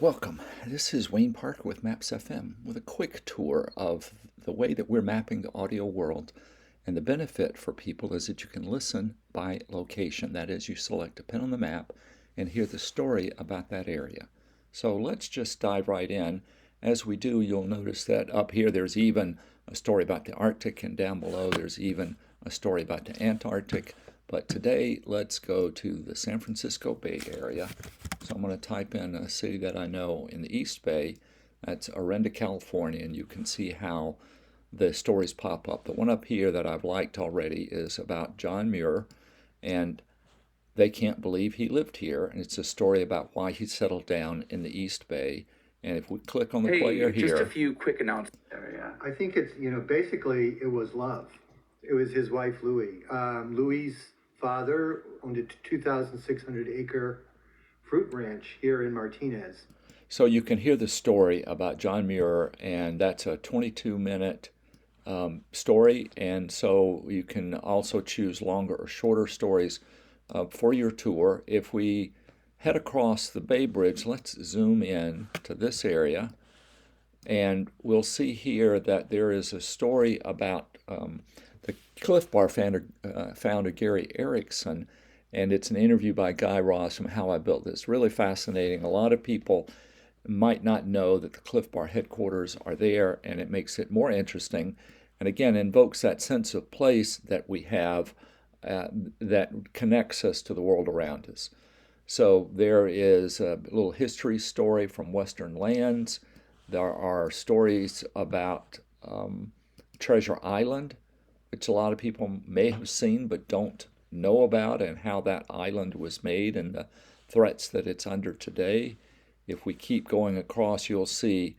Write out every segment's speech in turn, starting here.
Welcome. This is Wayne Parker with Maps FM with a quick tour of the way that we're mapping the audio world. And the benefit for people is that you can listen by location. That is, you select a pin on the map and hear the story about that area. So let's just dive right in. As we do, you'll notice that up here there's even a story about the Arctic, and down below there's even a story about the Antarctic. But today, let's go to the San Francisco Bay Area. So I'm going to type in a city that I know in the East Bay. That's Orinda, California, and you can see how the stories pop up. The one up here that I've liked already is about John Muir, and they can't believe he lived here. And it's a story about why he settled down in the East Bay. And if we click on the player Hey, just a here, few quick announcements. Yeah, I think it's, basically it was love. It was his wife, Louis. Louis's father owned a 2,600 acre fruit ranch here in Martinez. so you can hear the story about John Muir, and that's a 22-minute story. And so you can also choose longer or shorter stories for your tour. If we head across the Bay Bridge, let's zoom in to this area, and we'll see here that there is a story about the Cliff Bar founder Gary Erickson, and it's an interview by Guy Ross from How I Built This. Really fascinating. A lot of people might not know that the Cliff Bar headquarters are there, and it makes it more interesting, and again invokes that sense of place that we have that connects us to the world around us. So there is a little history story from Western Lands. There are stories about Treasure Island, which a lot of people may have seen but don't know about, and how that island was made and the threats that it's under today. If we keep going across, you'll see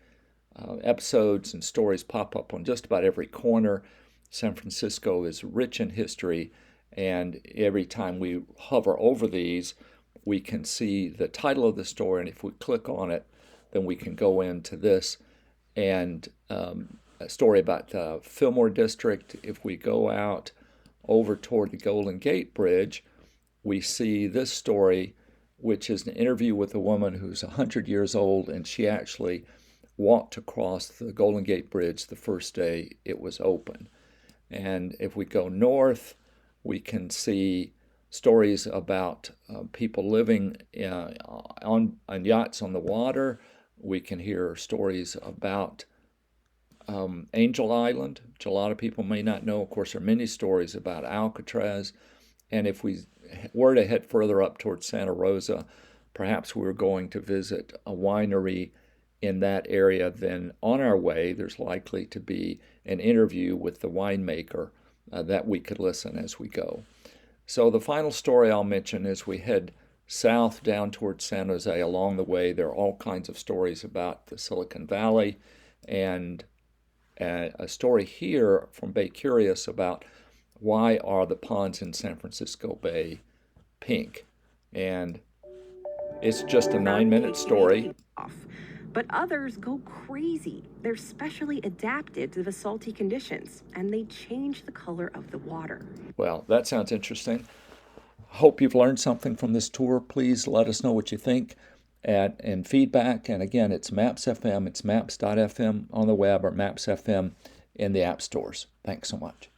episodes and stories pop up on just about every corner. San Francisco is rich in history, and every time we hover over these, we can see the title of the story, and if we click on it, then we can go into this and a story about the Fillmore District. If we go out over toward the Golden Gate Bridge, we see this story, which is an interview with a woman who's 100 years old, and she actually walked across the Golden Gate Bridge the first day it was open. And if we go north, we can see stories about people living on yachts on the water. We can hear stories about Angel Island, which a lot of people may not know. Of course, there are many stories about Alcatraz. And if we were to head further up towards Santa Rosa, perhaps we were going to visit a winery in that area, then on our way, there's likely to be an interview with the winemaker that we could listen as we go. So the final story I'll mention is we head south down towards San Jose. Along the way, there are all kinds of stories about the Silicon Valley, and a story here from Bay Curious about why are the ponds in San Francisco Bay pink. And it's just a 9-minute story. But others go crazy. They're specially adapted to the salty conditions, and they change the color of the water. Well, that sounds interesting. Hope you've learned something from this tour. Please let us know what you think and feedback. And again, it's Maps FM. It's maps.fm on the web, or Maps FM in the app stores. Thanks so much.